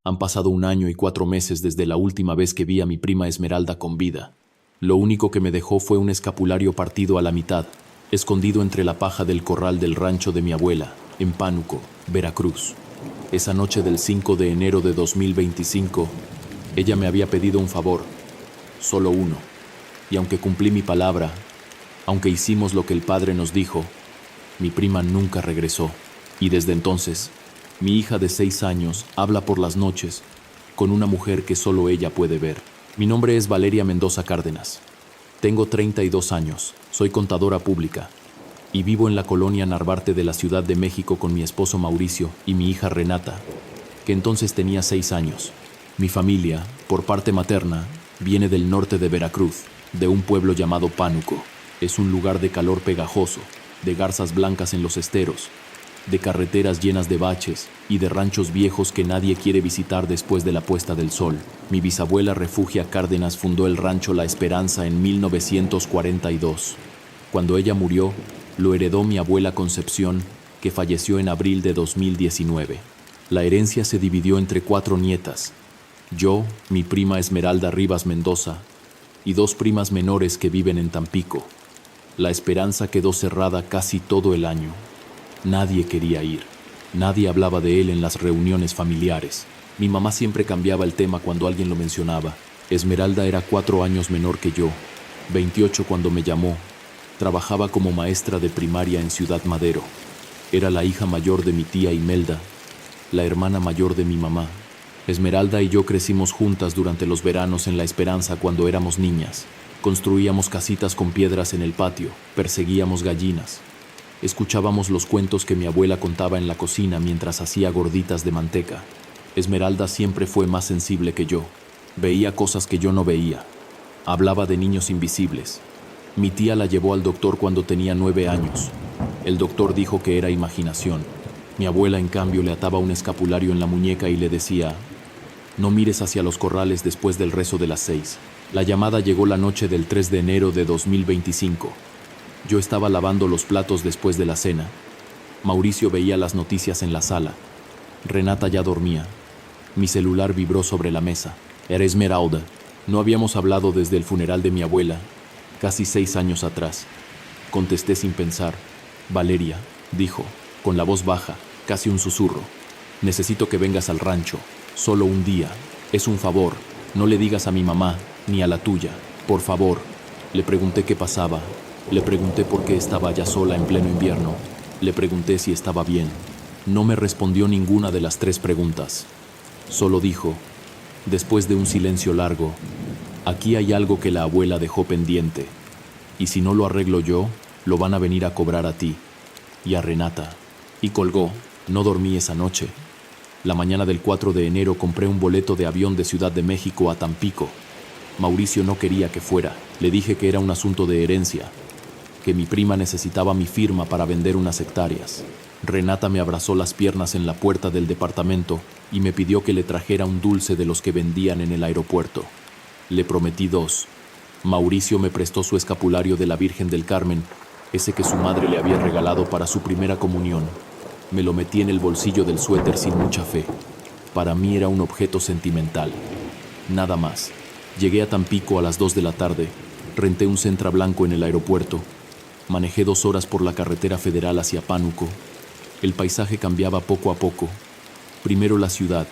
Han pasado 1 año y 4 meses desde la última vez que vi a mi prima Esmeralda con vida. Lo único que me dejó fue un escapulario partido a la mitad, escondido entre la paja del corral del rancho de mi abuela, en Pánuco, Veracruz. Esa noche del 5 de enero de 2025, ella me había pedido un favor, solo uno. Y aunque cumplí mi palabra, aunque hicimos lo que el padre nos dijo, mi prima nunca regresó. Y desde entonces, mi hija de 6 años habla por las noches con una mujer que solo ella puede ver. Mi nombre es Valeria Mendoza Cárdenas. Tengo 32 años, soy contadora pública y vivo en la colonia Narvarte de la Ciudad de México con mi esposo Mauricio y mi hija Renata, que entonces tenía 6 años. Mi familia, por parte materna, viene del norte de Veracruz, de un pueblo llamado Pánuco. Es un lugar de calor pegajoso, de garzas blancas en los esteros, de carreteras llenas de baches y de ranchos viejos que nadie quiere visitar después de la puesta del sol. Mi bisabuela Refugia Cárdenas fundó el rancho La Esperanza en 1942. Cuando ella murió, lo heredó mi abuela Concepción, que falleció en abril de 2019. La herencia se dividió entre 4 nietas, yo, mi prima Esmeralda Rivas Mendoza, y 2 primas menores que viven en Tampico. La Esperanza quedó cerrada casi todo el año. Nadie quería ir. Nadie hablaba de él en las reuniones familiares. Mi mamá siempre cambiaba el tema cuando alguien lo mencionaba. Esmeralda era 4 años menor que yo, 28 cuando me llamó. Trabajaba como maestra de primaria en Ciudad Madero. Era la hija mayor de mi tía Imelda, la hermana mayor de mi mamá. Esmeralda y yo crecimos juntas durante los veranos en La Esperanza cuando éramos niñas. Construíamos casitas con piedras en el patio, perseguíamos gallinas. Escuchábamos los cuentos que mi abuela contaba en la cocina mientras hacía gorditas de manteca. Esmeralda siempre fue más sensible que yo. Veía cosas que yo no veía. Hablaba de niños invisibles. Mi tía la llevó al doctor cuando tenía 9 años. El doctor dijo que era imaginación. Mi abuela, en cambio, le ataba un escapulario en la muñeca y le decía: no mires hacia los corrales después del rezo de las 6. La llamada llegó la noche del 3 de enero de 2025. Yo estaba lavando los platos después de la cena. Mauricio veía las noticias en la sala. Renata ya dormía. Mi celular vibró sobre la mesa. Era Esmeralda. No habíamos hablado desde el funeral de mi abuela, casi 6 años atrás. Contesté sin pensar. Valeria, dijo, con la voz baja, casi un susurro. Necesito que vengas al rancho. Solo un día. Es un favor. No le digas a mi mamá, ni a la tuya. Por favor. Le pregunté qué pasaba. Le pregunté por qué estaba ya sola en pleno invierno. Le pregunté si estaba bien. No me respondió ninguna de las 3 preguntas. Solo dijo, después de un silencio largo: aquí hay algo que la abuela dejó pendiente. Y si no lo arreglo yo, lo van a venir a cobrar a ti y a Renata. Y colgó. No dormí esa noche. La mañana del 4 de enero compré un boleto de avión de Ciudad de México a Tampico. Mauricio no quería que fuera. Le dije que era un asunto de herencia, que mi prima necesitaba mi firma para vender unas hectáreas. Renata me abrazó las piernas en la puerta del departamento y me pidió que le trajera un dulce de los que vendían en el aeropuerto. Le prometí 2. Mauricio me prestó su escapulario de la Virgen del Carmen, ese que su madre le había regalado para su primera comunión. Me lo metí en el bolsillo del suéter sin mucha fe. Para mí era un objeto sentimental. Nada más. Llegué a Tampico a las 2 de la tarde, renté un Centra blanco en el aeropuerto, manejé 2 horas por la carretera federal hacia Pánuco. El paisaje cambiaba poco a poco. Primero la ciudad,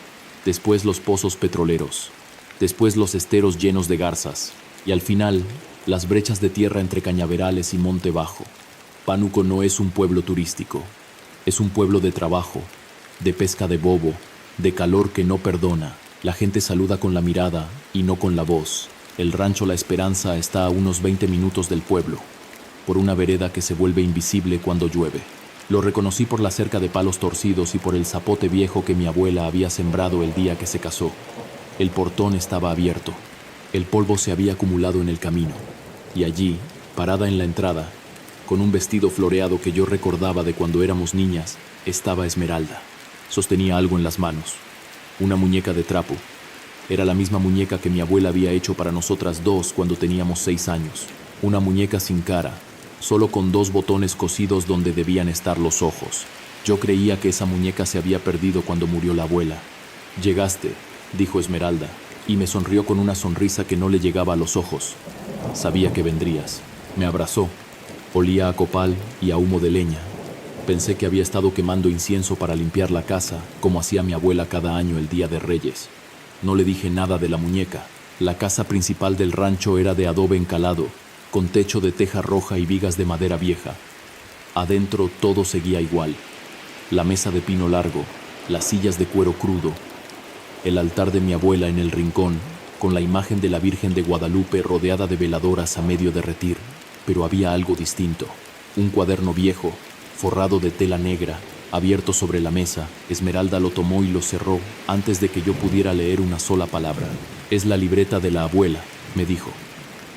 después los pozos petroleros, después los esteros llenos de garzas, y al final, las brechas de tierra entre cañaverales y monte bajo. Pánuco no es un pueblo turístico. Es un pueblo de trabajo, de pesca de bobo, de calor que no perdona. La gente saluda con la mirada y no con la voz. El rancho La Esperanza está a unos 20 minutos del pueblo, por una vereda que se vuelve invisible cuando llueve. Lo reconocí por la cerca de palos torcidos y por el zapote viejo que mi abuela había sembrado el día que se casó. El portón estaba abierto. El polvo se había acumulado en el camino. Y allí, parada en la entrada, con un vestido floreado que yo recordaba de cuando éramos niñas, estaba Esmeralda. Sostenía algo en las manos. Una muñeca de trapo. Era la misma muñeca que mi abuela había hecho para nosotras 2 cuando teníamos 6 años. Una muñeca sin cara, solo con 2 botones cosidos donde debían estar los ojos. Yo creía que esa muñeca se había perdido cuando murió la abuela. Llegaste, dijo Esmeralda, y me sonrió con una sonrisa que no le llegaba a los ojos. Sabía que vendrías. Me abrazó. Olía a copal y a humo de leña. Pensé que había estado quemando incienso para limpiar la casa, como hacía mi abuela cada año el Día de Reyes. No le dije nada de la muñeca. La casa principal del rancho era de adobe encalado, con techo de teja roja y vigas de madera vieja. Adentro todo seguía igual. La mesa de pino largo, las sillas de cuero crudo, el altar de mi abuela en el rincón, con la imagen de la Virgen de Guadalupe rodeada de veladoras a medio derretir. Pero había algo distinto. Un cuaderno viejo, forrado de tela negra, abierto sobre la mesa. Esmeralda lo tomó y lo cerró antes de que yo pudiera leer una sola palabra. Es la libreta de la abuela, me dijo.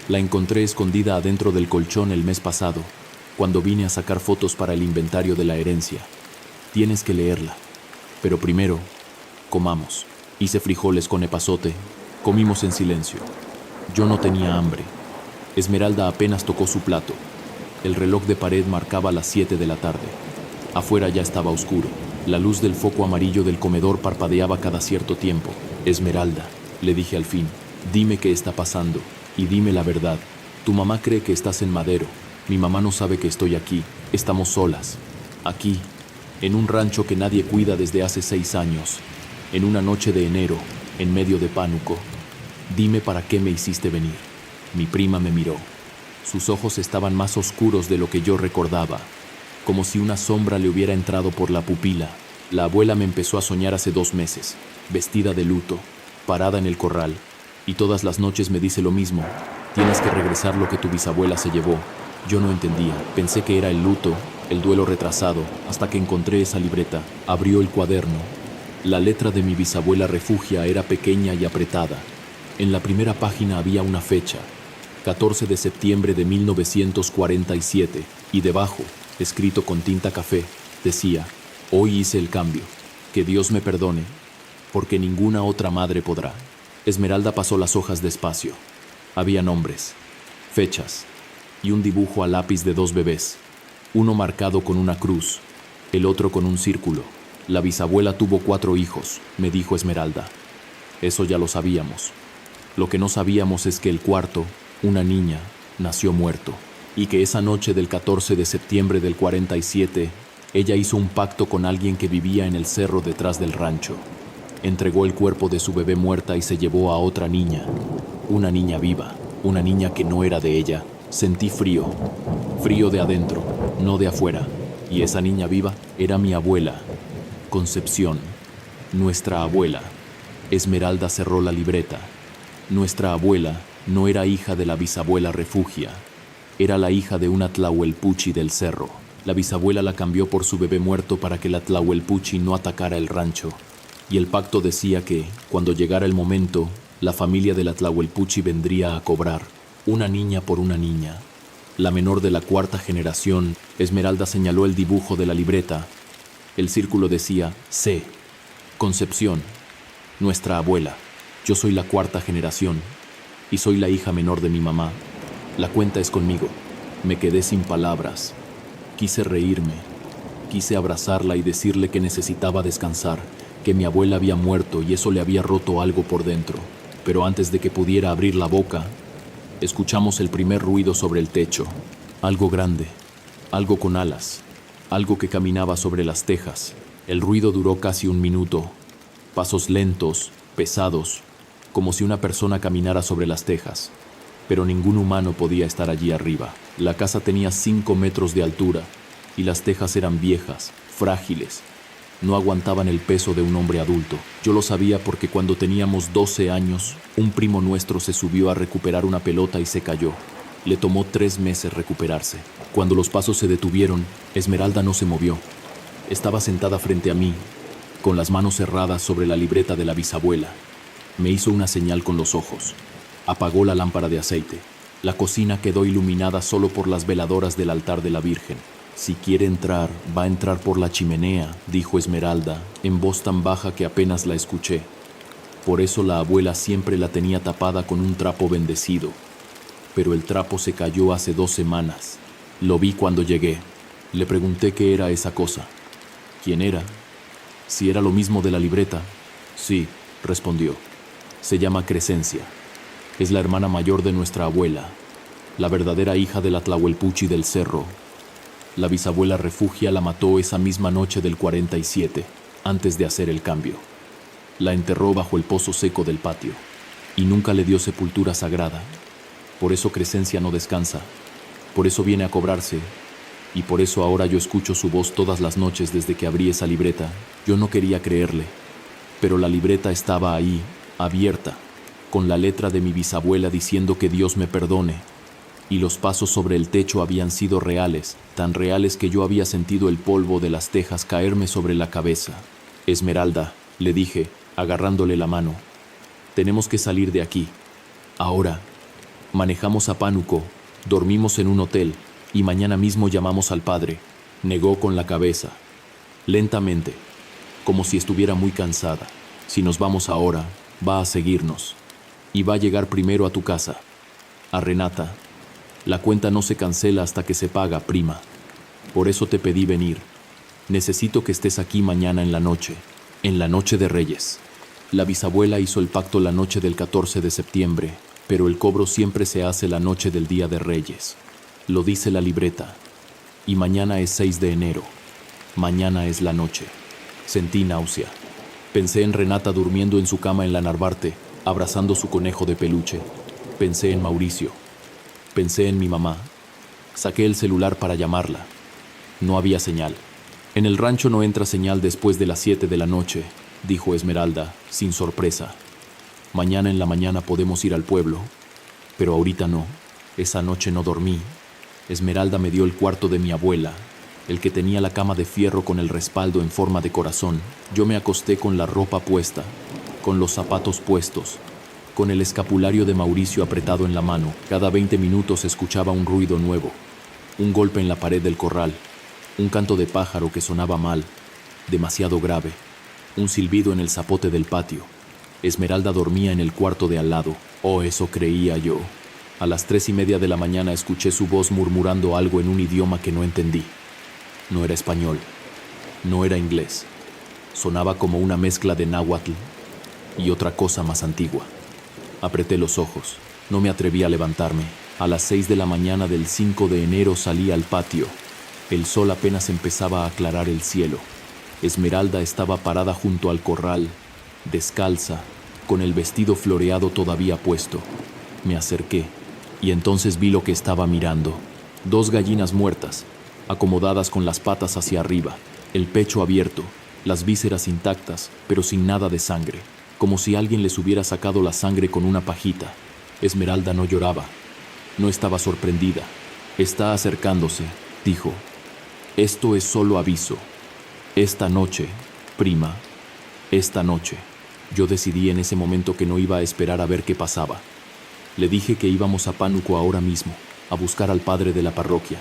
La encontré escondida adentro del colchón el mes pasado, cuando vine a sacar fotos para el inventario de la herencia. Tienes que leerla. Pero primero, comamos. Hice frijoles con epazote. Comimos en silencio. Yo no tenía hambre. Esmeralda apenas tocó su plato. El reloj de pared marcaba las 7 de la tarde. Afuera ya estaba oscuro. La luz del foco amarillo del comedor parpadeaba cada cierto tiempo. Esmeralda, le dije al fin, dime qué está pasando y dime la verdad. Tu mamá cree que estás en Madero. Mi mamá no sabe que estoy aquí. Estamos solas. Aquí, en un rancho que nadie cuida desde hace 6 años. En una noche de enero, en medio de Pánuco. Dime para qué me hiciste venir. Mi prima me miró. Sus ojos estaban más oscuros de lo que yo recordaba, como si una sombra le hubiera entrado por la pupila. La abuela me empezó a soñar hace 2 meses, vestida de luto, parada en el corral, y todas las noches me dice lo mismo: tienes que regresar lo que tu bisabuela se llevó. Yo no entendía, pensé que era el luto, el duelo retrasado, hasta que encontré esa libreta. Abrió el cuaderno. La letra de mi bisabuela Refugia era pequeña y apretada. En la primera página había una fecha, 14 de septiembre de 1947, y debajo, escrito con tinta café, decía: hoy hice el cambio, que Dios me perdone, porque ninguna otra madre podrá. Esmeralda pasó las hojas despacio. Había nombres, fechas, y un dibujo a lápiz de 2 bebés, uno marcado con una cruz, el otro con un círculo. La bisabuela tuvo 4 hijos, me dijo Esmeralda. Eso ya lo sabíamos. Lo que no sabíamos es que el cuarto, una niña, nació muerto, y que esa noche del 14 de septiembre del 47, ella hizo un pacto con alguien que vivía en el cerro detrás del rancho. Entregó el cuerpo de su bebé muerta y se llevó a otra niña, una niña viva, una niña que no era de ella. Sentí frío, frío de adentro, no de afuera, y esa niña viva era mi abuela, Concepción, nuestra abuela. Esmeralda cerró la libreta. Nuestra abuela no era hija de la bisabuela Refugia, era la hija de una tlahuelpuchi del cerro. La bisabuela la cambió por su bebé muerto para que la tlahuelpuchi no atacara el rancho. Y el pacto decía que, cuando llegara el momento, la familia de la tlahuelpuchi vendría a cobrar, una niña por una niña. La menor de la 4ª generación. Esmeralda señaló el dibujo de la libreta. El círculo decía C, Concepción, nuestra abuela. Yo soy la 4ª generación y soy la hija menor de mi mamá. La cuenta es conmigo. Me quedé sin palabras. Quise reírme. Quise abrazarla y decirle que necesitaba descansar, que mi abuela había muerto y eso le había roto algo por dentro. Pero antes de que pudiera abrir la boca, escuchamos el primer ruido sobre el techo. Algo grande, algo con alas, algo que caminaba sobre las tejas. El ruido duró casi 1 minuto. Pasos lentos, pesados, como si una persona caminara sobre las tejas. Pero ningún humano podía estar allí arriba. La casa tenía 5 metros de altura y las tejas eran viejas, frágiles. No aguantaban el peso de un hombre adulto. Yo lo sabía porque cuando teníamos 12 años, un primo nuestro se subió a recuperar una pelota y se cayó. Le tomó 3 meses recuperarse. Cuando los pasos se detuvieron, Esmeralda no se movió. Estaba sentada frente a mí, con las manos cerradas sobre la libreta de la bisabuela. Me hizo una señal con los ojos. Apagó la lámpara de aceite. La cocina quedó iluminada solo por las veladoras del altar de la Virgen. Si quiere entrar, va a entrar por la chimenea, dijo Esmeralda, en voz tan baja que apenas la escuché. Por eso la abuela siempre la tenía tapada con un trapo bendecido. Pero el trapo se cayó hace 2 semanas. Lo vi cuando llegué. Le pregunté qué era esa cosa. ¿Quién era? Si era lo mismo de la libreta. Sí, respondió. Se llama Crescencia. Es la hermana mayor de nuestra abuela, la verdadera hija de la Tlahuelpuchi del Cerro. La bisabuela Refugia la mató esa misma noche del 47, antes de hacer el cambio. La enterró bajo el pozo seco del patio, y nunca le dio sepultura sagrada. Por eso Crescencia no descansa, por eso viene a cobrarse, y por eso ahora yo escucho su voz todas las noches desde que abrí esa libreta. Yo no quería creerle, pero la libreta estaba ahí, abierta, con la letra de mi bisabuela diciendo que Dios me perdone, y los pasos sobre el techo habían sido reales, tan reales que yo había sentido el polvo de las tejas caerme sobre la cabeza. Esmeralda, le dije, agarrándole la mano, tenemos que salir de aquí. Ahora. Manejamos a Pánuco, dormimos en un hotel, y mañana mismo llamamos al padre. Negó con la cabeza, lentamente, como si estuviera muy cansada. Si nos vamos ahora, va a seguirnos, y va a llegar primero a tu casa, a Renata. La cuenta no se cancela hasta que se paga, prima. Por eso te pedí venir. Necesito que estés aquí mañana en la noche de Reyes. La bisabuela hizo el pacto la noche del 14 de septiembre, pero el cobro siempre se hace la noche del Día de Reyes. Lo dice la libreta. Y mañana es 6 de enero. Mañana es la noche. Sentí náusea. Pensé en Renata durmiendo en su cama en la Narvarte, abrazando su conejo de peluche. Pensé en Mauricio. Pensé en mi mamá. Saqué el celular para llamarla. No había señal. En el rancho no entra señal después de las 7 de la noche, dijo Esmeralda, sin sorpresa. Mañana en la mañana podemos ir al pueblo, pero ahorita no. Esa noche no dormí. Esmeralda me dio el cuarto de mi abuela, el que tenía la cama de fierro con el respaldo en forma de corazón. Yo me acosté con la ropa puesta, con los zapatos puestos, con el escapulario de Mauricio apretado en la mano. Cada 20 minutos escuchaba un ruido nuevo, un golpe en la pared del corral, un canto de pájaro que sonaba mal, demasiado grave, un silbido en el zapote del patio. Esmeralda dormía en el cuarto de al lado, o eso creía yo. A las 3:30 de la mañana escuché su voz murmurando algo en un idioma que no entendí. No era español, no era inglés. Sonaba como una mezcla de náhuatl y otra cosa más antigua. Apreté los ojos, no me atreví a levantarme. A las 6 de la mañana del 5 de enero salí al patio. El sol apenas empezaba a aclarar el cielo. Esmeralda estaba parada junto al corral, descalza, con el vestido floreado todavía puesto. Me acerqué, y entonces vi lo que estaba mirando. 2 gallinas muertas, acomodadas con las patas hacia arriba, el pecho abierto, las vísceras intactas, pero sin nada de sangre, como si alguien les hubiera sacado la sangre con una pajita. Esmeralda no lloraba, no estaba sorprendida. Está acercándose, dijo. Esto es solo aviso. Esta noche, prima, esta noche. Yo decidí en ese momento que no iba a esperar a ver qué pasaba. Le dije que íbamos a Pánuco ahora mismo, a buscar al padre de la parroquia.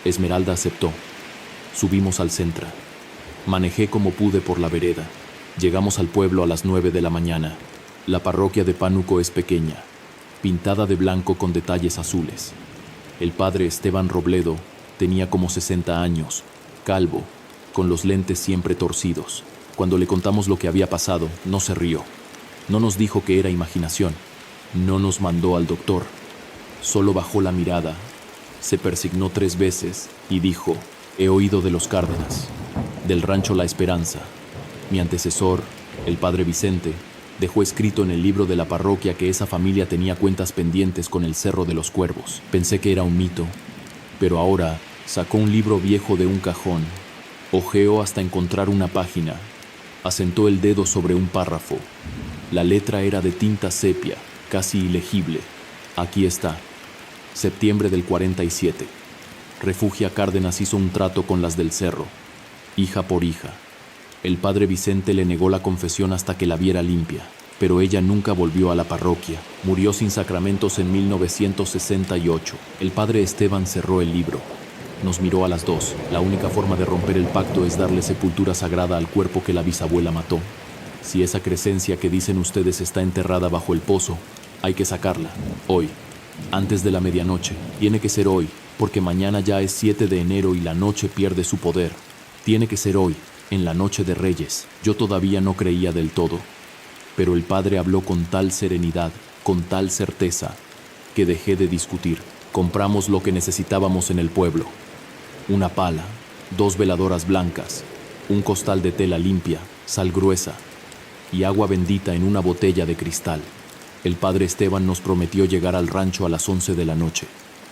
Esmeralda aceptó. Subimos al Centra. Manejé como pude por la vereda. Llegamos al pueblo a las 9 de la mañana. La parroquia de Pánuco es pequeña, pintada de blanco con detalles azules. El padre Esteban Robledo tenía como 60 años, calvo, con los lentes siempre torcidos. Cuando le contamos lo que había pasado, no se rió. No nos dijo que era imaginación. No nos mandó al doctor. Solo bajó la mirada, se persignó 3 veces y dijo: he oído de los Cárdenas, del rancho La Esperanza. Mi antecesor, el padre Vicente, dejó escrito en el libro de la parroquia que esa familia tenía cuentas pendientes con el Cerro de los Cuervos. Pensé que era un mito, pero ahora sacó un libro viejo de un cajón, hojeó hasta encontrar una página, asentó el dedo sobre un párrafo. La letra era de tinta sepia, casi ilegible. Aquí está. Septiembre del 47. Refugia Cárdenas hizo un trato con las del Cerro, hija por hija. El padre Vicente le negó la confesión hasta que la viera limpia, pero ella nunca volvió a la parroquia. Murió sin sacramentos en 1968. El padre Esteban cerró el libro. Nos miró a las 2. La única forma de romper el pacto es darle sepultura sagrada al cuerpo que la bisabuela mató. Si esa Crescencia que dicen ustedes está enterrada bajo el pozo, hay que sacarla. Hoy, antes de la medianoche. Tiene que ser hoy, porque mañana ya es 7 de enero y la noche pierde su poder. Tiene que ser hoy, en la noche de Reyes. Yo todavía no creía del todo. pero el padre habló con tal serenidad, con tal certeza, que dejé de discutir. Compramos lo que necesitábamos en el pueblo: una pala, 2 veladoras blancas, un costal de tela limpia, sal gruesa y agua bendita en una botella de cristal. El padre Esteban nos prometió llegar al rancho a las 11 de la noche.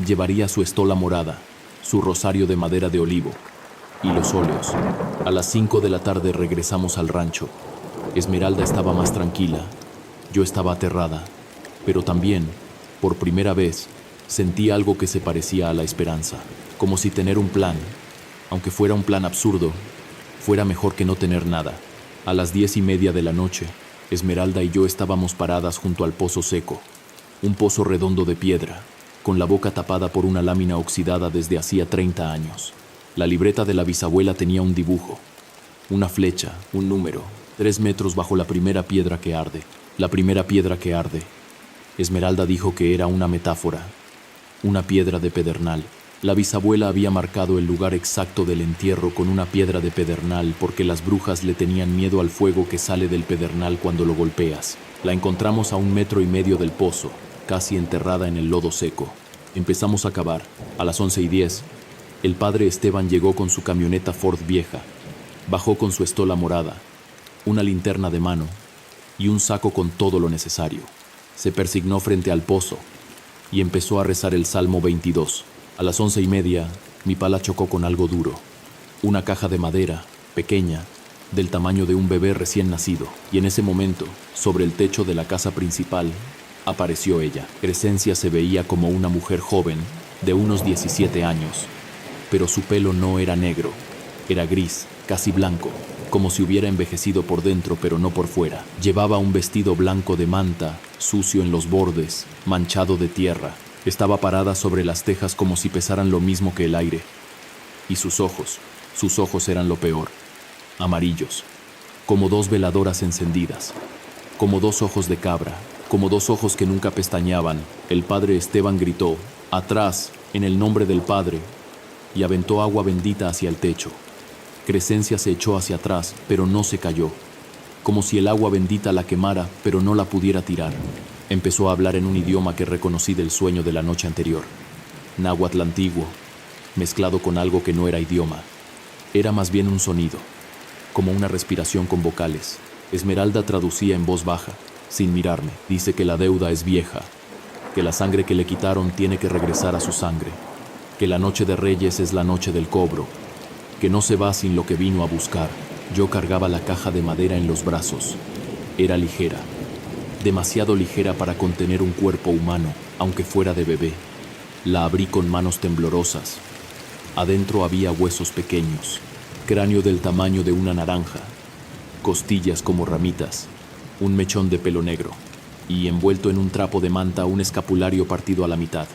Llevaría su estola morada, su rosario de madera de olivo y los óleos. A las 5 de la tarde regresamos al rancho. Esmeralda estaba más tranquila. Yo estaba aterrada, pero también, por primera vez, sentí algo que se parecía a la esperanza, como si tener un plan, aunque fuera un plan absurdo, fuera mejor que no tener nada. A las 10:30 de la noche, Esmeralda y yo estábamos paradas junto al pozo seco, un pozo redondo de piedra, con la boca tapada por una lámina oxidada desde hacía 30 años. La libreta de la bisabuela tenía un dibujo, una flecha, un número, 3 metros bajo la primera piedra que arde. La primera piedra que arde. Esmeralda dijo que era una metáfora, una piedra de pedernal. La bisabuela había marcado el lugar exacto del entierro con una piedra de pedernal porque las brujas le tenían miedo al fuego que sale del pedernal cuando lo golpeas. La encontramos a 1,5 metros del pozo, casi enterrada en el lodo seco. Empezamos a cavar. A las 11:10, el padre Esteban llegó con su camioneta Ford vieja. Bajó con su estola morada, una linterna de mano y un saco con todo lo necesario. Se persignó frente al pozo y empezó a rezar el Salmo 22. A las 11:30, mi pala chocó con algo duro. Una caja de madera, pequeña, del tamaño de un bebé recién nacido. Y en ese momento, sobre el techo de la casa principal, apareció ella. Crescencia se veía como una mujer joven, de unos 17 años. Pero su pelo no era negro, era gris, casi blanco, como si hubiera envejecido por dentro pero no por fuera. Llevaba un vestido blanco de manta, sucio en los bordes, manchado de tierra. Estaba parada sobre las tejas como si pesaran lo mismo que el aire. Y sus ojos eran lo peor, amarillos, como 2 veladoras encendidas, como 2 ojos de cabra, como 2 ojos que nunca pestañeaban. El padre Esteban gritó, «¡Atrás, en el nombre del Padre!», y aventó agua bendita hacia el techo. Crescencia se echó hacia atrás, pero no se cayó, como si el agua bendita la quemara, pero no la pudiera tirar. Empezó a hablar en un idioma que reconocí del sueño de la noche anterior, náhuatl antiguo, mezclado con algo que no era idioma. Era más bien un sonido, como una respiración con vocales. Esmeralda traducía en voz baja, sin mirarme. Dice que la deuda es vieja, que la sangre que le quitaron tiene que regresar a su sangre, que la noche de Reyes es la noche del cobro, que no se va sin lo que vino a buscar. Yo cargaba la caja de madera en los brazos. Era ligera, demasiado ligera para contener un cuerpo humano, aunque fuera de bebé. La abrí con manos temblorosas. Adentro había huesos pequeños, cráneo del tamaño de una naranja, costillas como ramitas, un mechón de pelo negro y, envuelto en un trapo de manta, un escapulario partido a la mitad.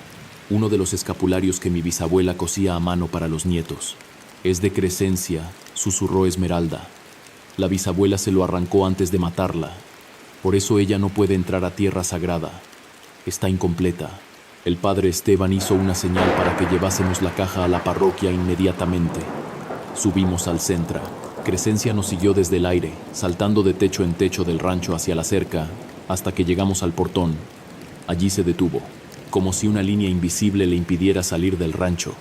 Uno de los escapularios que mi bisabuela cosía a mano para los nietos. «Es de Crescencia», susurró Esmeralda. La bisabuela se lo arrancó antes de matarla. Por eso ella no puede entrar a tierra sagrada. Está incompleta. El padre Esteban hizo una señal para que llevásemos la caja a la parroquia inmediatamente. Subimos al centro. Crescencia nos siguió desde el aire, saltando de techo en techo del rancho hacia la cerca, hasta que llegamos al portón. Allí se detuvo, como si una línea invisible le impidiera salir del rancho.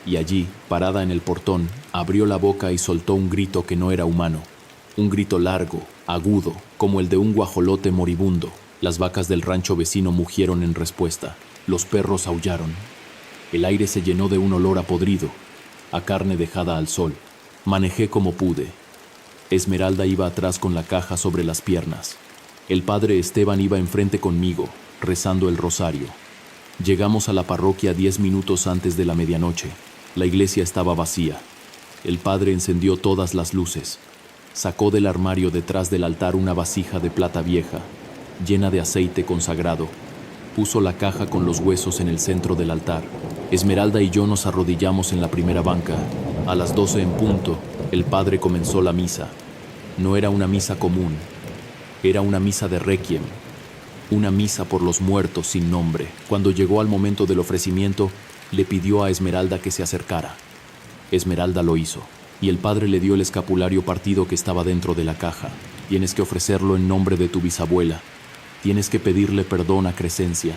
Y allí, parada en el portón, abrió la boca y soltó un grito que no era humano. Un grito largo, agudo, como el de un guajolote moribundo. Las vacas del rancho vecino mugieron en respuesta. Los perros aullaron. El aire se llenó de un olor a podrido, a carne dejada al sol. Manejé como pude. Esmeralda iba atrás con la caja sobre las piernas. El padre Esteban iba enfrente conmigo, rezando el rosario. Llegamos a la parroquia 10 minutos antes de la medianoche. La iglesia estaba vacía. El padre encendió todas las luces. Sacó del armario detrás del altar una vasija de plata vieja, llena de aceite consagrado. Puso la caja con los huesos en el centro del altar. Esmeralda y yo nos arrodillamos en la primera banca. A las 12 en punto, el padre comenzó la misa. No era una misa común. Era una misa de requiem. Una misa por los muertos sin nombre. Cuando llegó al momento del ofrecimiento, le pidió a Esmeralda que se acercara. Esmeralda lo hizo, y el padre le dio el escapulario partido que estaba dentro de la caja. Tienes que ofrecerlo en nombre de tu bisabuela. Tienes que pedirle perdón a Crescencia.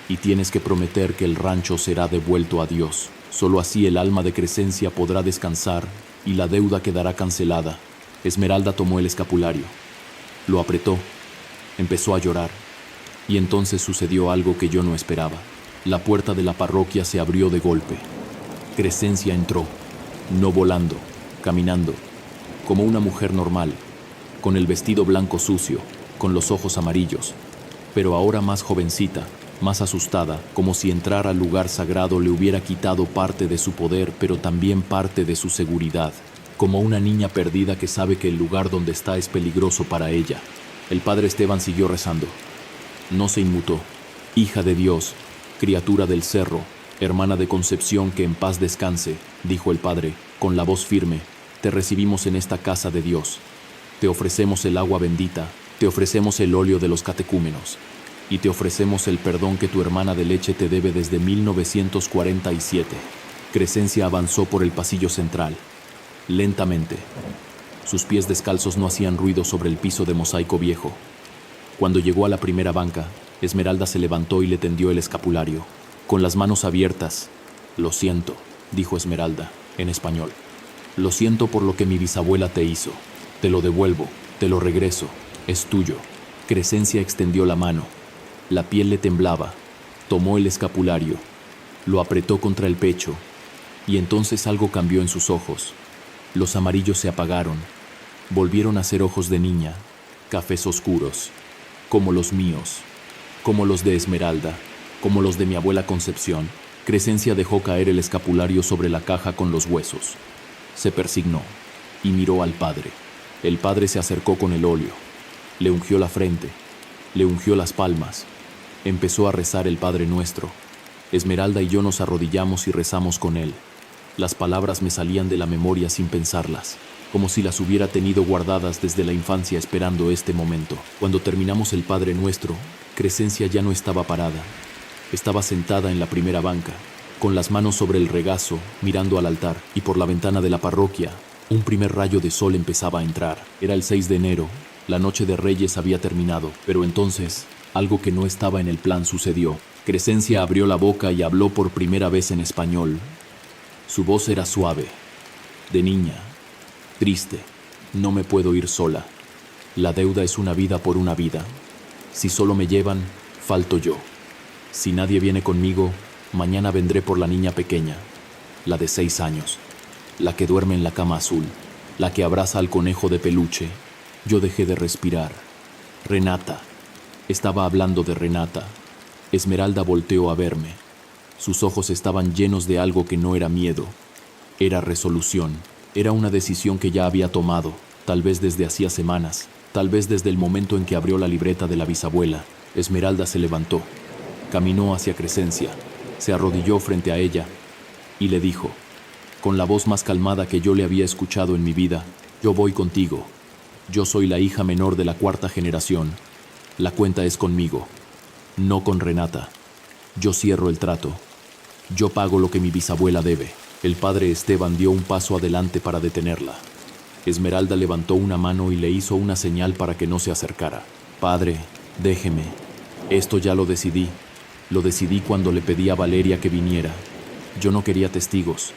Y tienes que prometer que el rancho será devuelto a Dios. Solo así el alma de Crescencia podrá descansar y la deuda quedará cancelada. Esmeralda tomó el escapulario. Lo apretó. Empezó a llorar. Y entonces sucedió algo que yo no esperaba. La puerta de la parroquia se abrió de golpe. Crescencia entró, no volando, caminando, como una mujer normal, con el vestido blanco sucio, con los ojos amarillos, pero ahora más jovencita, más asustada, como si entrar al lugar sagrado le hubiera quitado parte de su poder, pero también parte de su seguridad, como una niña perdida que sabe que el lugar donde está es peligroso para ella. El padre Esteban siguió rezando. No se inmutó. Hija de Dios, criatura del cerro, hermana de Concepción, que en paz descanse, dijo el padre, con la voz firme, te recibimos en esta casa de Dios. Te ofrecemos el agua bendita, te ofrecemos el óleo de los catecúmenos, y te ofrecemos el perdón que tu hermana de leche te debe desde 1947. Crescencia avanzó por el pasillo central, lentamente. Sus pies descalzos no hacían ruido sobre el piso de mosaico viejo. Cuando llegó a la primera banca, Esmeralda se levantó y le tendió el escapulario. Con las manos abiertas. Lo siento, dijo Esmeralda, en español. Lo siento por lo que mi bisabuela te hizo. Te lo devuelvo, te lo regreso, es tuyo. Crescencia extendió la mano. La piel le temblaba. Tomó el escapulario. Lo apretó contra el pecho. Y entonces algo cambió en sus ojos. Los amarillos se apagaron. Volvieron a ser ojos de niña, cafés oscuros, como los míos, como los de Esmeralda, como los de mi abuela Concepción. Crescencia dejó caer el escapulario sobre la caja con los huesos. Se persignó y miró al padre. El padre se acercó con el óleo. Le ungió la frente, le ungió las palmas. Empezó a rezar el Padre Nuestro. Esmeralda y yo nos arrodillamos y rezamos con él. Las palabras me salían de la memoria sin pensarlas, como si las hubiera tenido guardadas desde la infancia esperando este momento. Cuando terminamos el Padre Nuestro, Crescencia ya no estaba parada. Estaba sentada en la primera banca, con las manos sobre el regazo, mirando al altar, y por la ventana de la parroquia, un primer rayo de sol empezaba a entrar. Era el 6 de enero, la noche de Reyes había terminado, pero entonces, algo que no estaba en el plan sucedió. Crescencia abrió la boca y habló por primera vez en español. Su voz era suave, de niña, triste. No me puedo ir sola. La deuda es una vida por una vida. Si solo me llevan, falto yo. Si nadie viene conmigo, mañana vendré por la niña pequeña, la de 6 años, la que duerme en la cama azul, la que abraza al conejo de peluche. Yo dejé de respirar. Renata. Estaba hablando de Renata. Esmeralda volteó a verme. Sus ojos estaban llenos de algo que no era miedo. Era resolución. Era una decisión que ya había tomado, tal vez desde hacía semanas, tal vez desde el momento en que abrió la libreta de la bisabuela. Esmeralda se levantó. Caminó hacia Crescencia, se arrodilló frente a ella y le dijo, con la voz más calmada que yo le había escuchado en mi vida, yo voy contigo. Yo soy la hija menor de la 4ª generación. La cuenta es conmigo, no con Renata. Yo cierro el trato. Yo pago lo que mi bisabuela debe. El padre Esteban dio un paso adelante para detenerla. Esmeralda levantó una mano y le hizo una señal para que no se acercara. Padre, déjeme. Esto ya lo decidí. Lo decidí cuando le pedí a Valeria que viniera. Yo no quería testigos.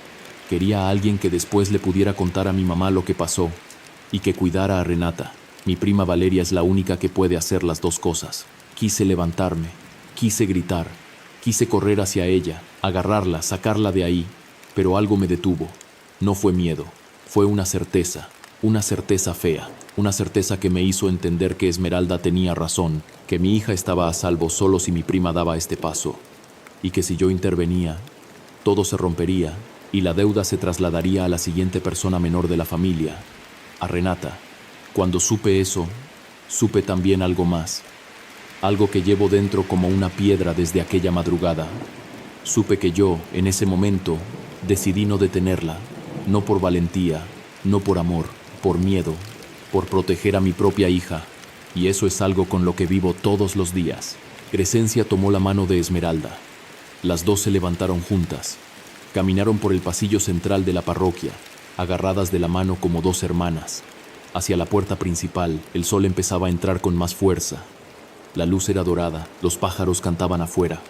Quería a alguien que después le pudiera contar a mi mamá lo que pasó y que cuidara a Renata. Mi prima Valeria es la única que puede hacer las dos cosas. Quise levantarme, quise gritar, quise correr hacia ella, agarrarla, sacarla de ahí, pero algo me detuvo. No fue miedo, fue una certeza fea, una certeza que me hizo entender que Esmeralda tenía razón, que mi hija estaba a salvo solo si mi prima daba este paso, y que si yo intervenía, todo se rompería y la deuda se trasladaría a la siguiente persona menor de la familia, a Renata. Cuando supe eso, supe también algo más, algo que llevo dentro como una piedra desde aquella madrugada. Supe que yo, en ese momento, decidí no detenerla, no por valentía, no por amor, por miedo, por proteger a mi propia hija, y eso es algo con lo que vivo todos los días. Crescencia tomó la mano de Esmeralda. Las dos se levantaron juntas. Caminaron por el pasillo central de la parroquia, agarradas de la mano como dos hermanas. Hacia la puerta principal, el sol empezaba a entrar con más fuerza. La luz era dorada, los pájaros cantaban afuera.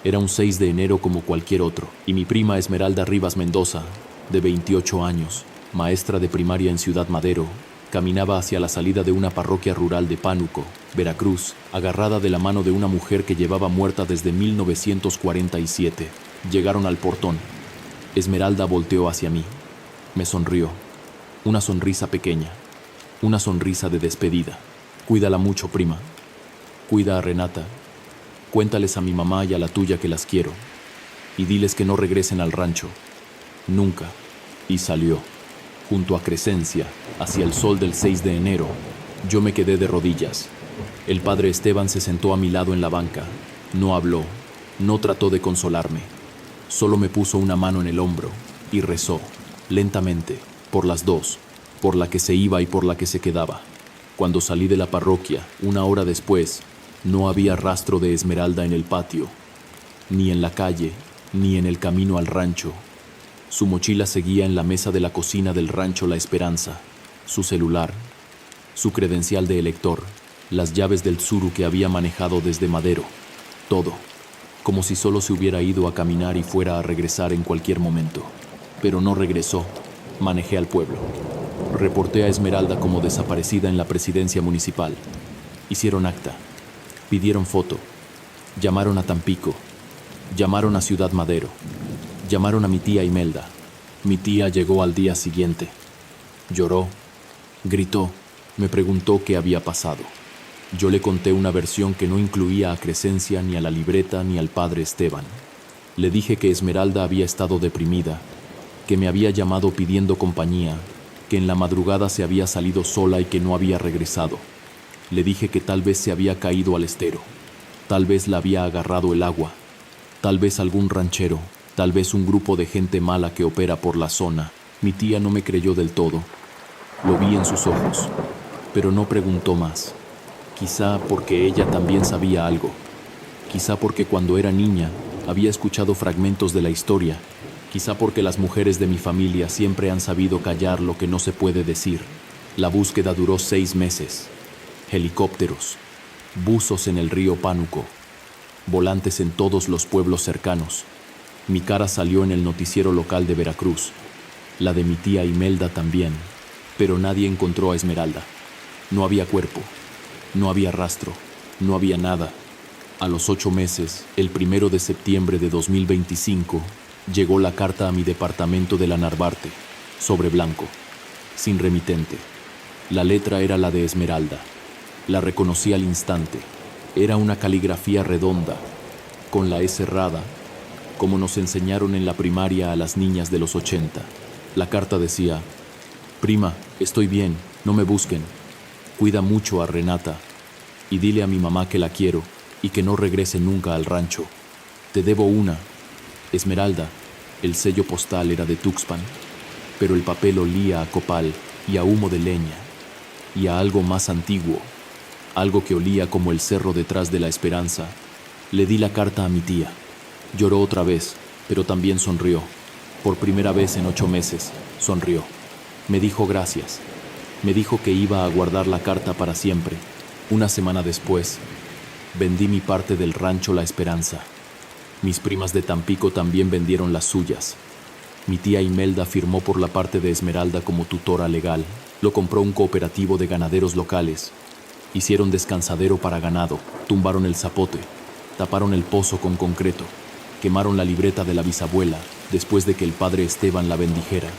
Era un 6 de enero como cualquier otro, y mi prima Esmeralda Rivas Mendoza, de 28 años, maestra de primaria en Ciudad Madero, caminaba hacia la salida de una parroquia rural de Pánuco, Veracruz, agarrada de la mano de una mujer que llevaba muerta desde 1947. Llegaron al portón. Esmeralda volteó hacia mí. Me sonrió. Una sonrisa pequeña. Una sonrisa de despedida. Cuídala mucho, prima. Cuida a Renata. Cuéntales a mi mamá y a la tuya que las quiero. Y diles que no regresen al rancho. Nunca. Y salió. Junto a Crescencia, hacia el sol del 6 de enero, yo me quedé de rodillas. El padre Esteban se sentó a mi lado en la banca. No habló. No trató de consolarme. Solo me puso una mano en el hombro y rezó, lentamente, por las dos, por la que se iba y por la que se quedaba. Cuando salí de la parroquia, una hora después, no había rastro de Esmeralda en el patio, ni en la calle, ni en el camino al rancho. Su mochila seguía en la mesa de la cocina del rancho La Esperanza, su celular, su credencial de elector, las llaves del Tsuru que había manejado desde Madero, todo, como si solo se hubiera ido a caminar y fuera a regresar en cualquier momento. Pero no regresó. Manejé al pueblo. Reporté a Esmeralda como desaparecida en la presidencia municipal. Hicieron acta. Pidieron foto. Llamaron a Tampico. Llamaron a Ciudad Madero. Llamaron a mi tía Imelda. Mi tía llegó al día siguiente. Lloró. Gritó. Me preguntó qué había pasado. Yo le conté una versión que no incluía a Crescencia, ni a la libreta, ni al padre Esteban. Le dije que Esmeralda había estado deprimida, que me había llamado pidiendo compañía, que en la madrugada se había salido sola y que no había regresado. Le dije que tal vez se había caído al estero, tal vez la había agarrado el agua, tal vez algún ranchero, tal vez un grupo de gente mala que opera por la zona. Mi tía no me creyó del todo. Lo vi en sus ojos, pero no preguntó más. Quizá porque ella también sabía algo. Quizá porque cuando era niña había escuchado fragmentos de la historia. Quizá porque las mujeres de mi familia siempre han sabido callar lo que no se puede decir. La búsqueda duró 6 meses. Helicópteros, buzos en el río Pánuco, volantes en todos los pueblos cercanos. Mi cara salió en el noticiero local de Veracruz. La de mi tía Imelda también. Pero nadie encontró a Esmeralda. No había cuerpo. No había rastro, no había nada. A los 8 meses, el 1 de septiembre de 2025, llegó la carta a mi departamento de la Narvarte, sobre blanco, sin remitente. La letra era la de Esmeralda. La reconocí al instante. Era una caligrafía redonda, con la E cerrada, como nos enseñaron en la primaria a las niñas de los 80. La carta decía: prima, estoy bien, no me busquen. Cuida mucho a Renata y dile a mi mamá que la quiero y que no regrese nunca al rancho. Te debo una. Esmeralda. El sello postal era de Tuxpan, pero el papel olía a copal y a humo de leña y a algo más antiguo, algo que olía como el cerro detrás de La Esperanza. Le di la carta a mi tía. Lloró otra vez, pero también sonrió. Por primera vez en 8 meses, sonrió. Me dijo gracias. Me dijo que iba a guardar la carta para siempre. Una semana después, vendí mi parte del rancho La Esperanza. Mis primas de Tampico también vendieron las suyas. Mi tía Imelda firmó por la parte de Esmeralda como tutora legal. Lo compró un cooperativo de ganaderos locales. Hicieron descansadero para ganado, tumbaron el zapote, taparon el pozo con concreto, quemaron la libreta de la bisabuela después de que el padre Esteban la bendijera.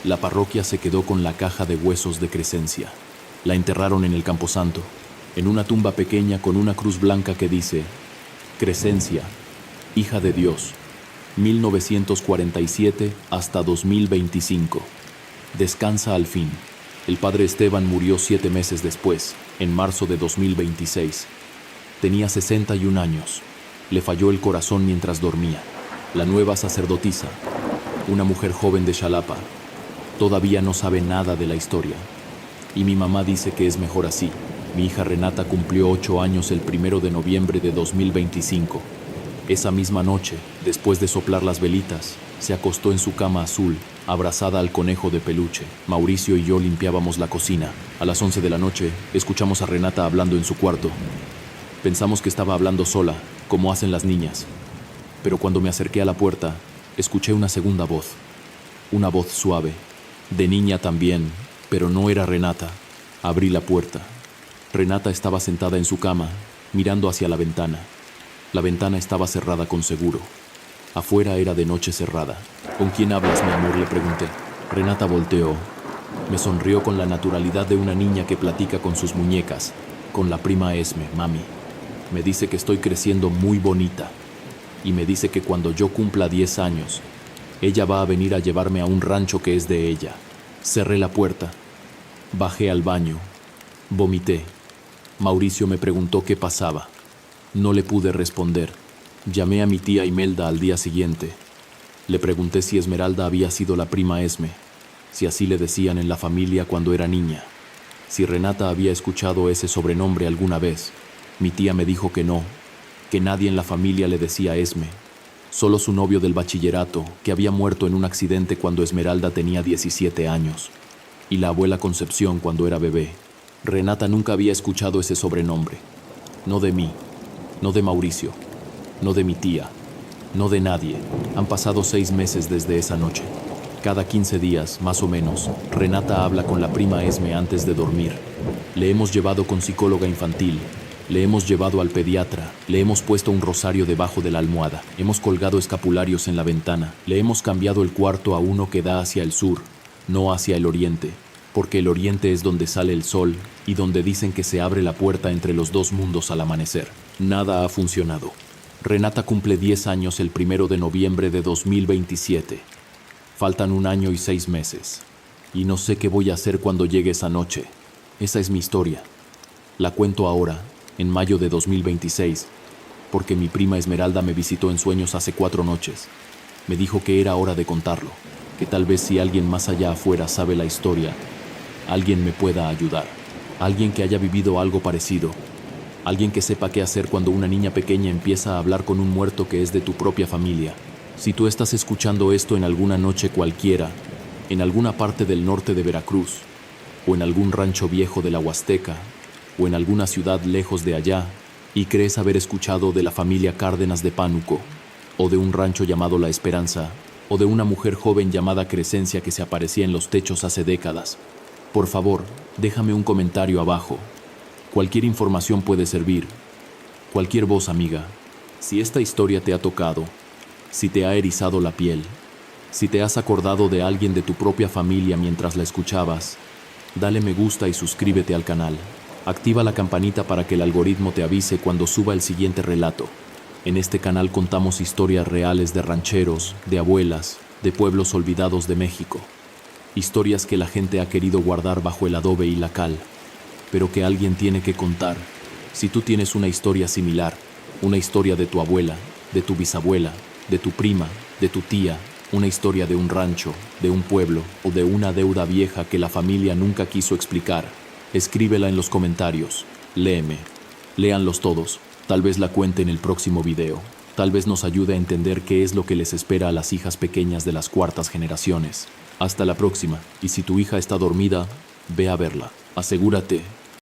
La parroquia se quedó con la caja de huesos de Crescencia. La enterraron en el camposanto, en una tumba pequeña con una cruz blanca que dice: Crescencia, hija de Dios, 1947 hasta 2025. Descansa al fin. El padre Esteban murió 7 meses después, en marzo de 2026. Tenía 61 años. Le falló el corazón mientras dormía. La nueva sacerdotisa, una mujer joven de Xalapa, todavía no sabe nada de la historia. Y mi mamá dice que es mejor así. Mi hija Renata cumplió 8 años el 1 de noviembre de 2025. Esa misma noche, después de soplar las velitas, Se acostó en su cama azul, abrazada al conejo de peluche. Mauricio y yo limpiábamos la cocina. A las 11 de la noche, escuchamos a Renata hablando en su cuarto. Pensamos que estaba hablando sola, como hacen las niñas. Pero cuando me acerqué a la puerta, escuché una segunda voz. Una voz suave. De niña también, pero no era Renata. Abrí la puerta. Renata estaba sentada en su cama, mirando hacia la ventana. La ventana estaba cerrada con seguro. Afuera era de noche cerrada. ¿Con quién hablas, mi amor?, le pregunté. Renata volteó. Me sonrió con la naturalidad de una niña que platica con sus muñecas. Con la prima Esme, mami. Me dice que estoy creciendo muy bonita. Y me dice que cuando yo cumpla 10 años, ella va a venir a llevarme a un rancho que es de ella. Cerré la puerta. Bajé al baño. Vomité. Mauricio me preguntó qué pasaba. No le pude responder. Llamé a mi tía Imelda al día siguiente. Le pregunté si Esmeralda había sido la prima Esme, si así le decían en la familia cuando era niña, si Renata había escuchado ese sobrenombre alguna vez. Mi tía me dijo que no, que nadie en la familia le decía Esme, solo su novio del bachillerato, que había muerto en un accidente cuando Esmeralda tenía 17 años, y la abuela Concepción cuando era bebé. Renata nunca había escuchado ese sobrenombre, no de mí, no de Mauricio, no de mi tía, no de nadie. Han pasado 6 meses desde esa noche. Cada 15 días, más o menos, Renata habla con la prima Esme antes de dormir. Le hemos llevado con psicóloga infantil, le hemos llevado al pediatra, le hemos puesto un rosario debajo de la almohada, hemos colgado escapularios en la ventana, le hemos cambiado el cuarto a uno que da hacia el sur, no hacia el oriente, porque el oriente es donde sale el sol y donde dicen que se abre la puerta entre los dos mundos al amanecer. Nada ha funcionado. Renata cumple 10 años el 1 de noviembre de 2027. Faltan 1 año y 6 meses. Y no sé qué voy a hacer cuando llegue esa noche. Esa es mi historia. La cuento ahora, en mayo de 2026, porque mi prima Esmeralda me visitó en sueños hace 4 noches. Me dijo que era hora de contarlo, que tal vez si alguien más allá afuera sabe la historia, alguien me pueda ayudar. Alguien que haya vivido algo parecido. Alguien que sepa qué hacer cuando una niña pequeña empieza a hablar con un muerto que es de tu propia familia. Si tú estás escuchando esto en alguna noche cualquiera, en alguna parte del norte de Veracruz, o en algún rancho viejo de la Huasteca, o en alguna ciudad lejos de allá, y crees haber escuchado de la familia Cárdenas de Pánuco, o de un rancho llamado La Esperanza, o de una mujer joven llamada Crescencia que se aparecía en los techos hace décadas, por favor, déjame un comentario abajo. Cualquier información puede servir. Cualquier voz, amiga. Si esta historia te ha tocado, si te ha erizado la piel, si te has acordado de alguien de tu propia familia mientras la escuchabas, dale me gusta y suscríbete al canal. Activa la campanita para que el algoritmo te avise cuando suba el siguiente relato. En este canal contamos historias reales de rancheros, de abuelas, de pueblos olvidados de México. Historias que la gente ha querido guardar bajo el adobe y la cal, pero que alguien tiene que contar. Si tú tienes una historia similar, una historia de tu abuela, de tu bisabuela, de tu prima, de tu tía, una historia de un rancho, de un pueblo o de una deuda vieja que la familia nunca quiso explicar, escríbela en los comentarios. Léeme. Léanlos todos. Tal vez la cuente en el próximo video. Tal vez nos ayude a entender qué es lo que les espera a las hijas pequeñas de las cuartas generaciones. Hasta la próxima. Y si tu hija está dormida, ve a verla. Asegúrate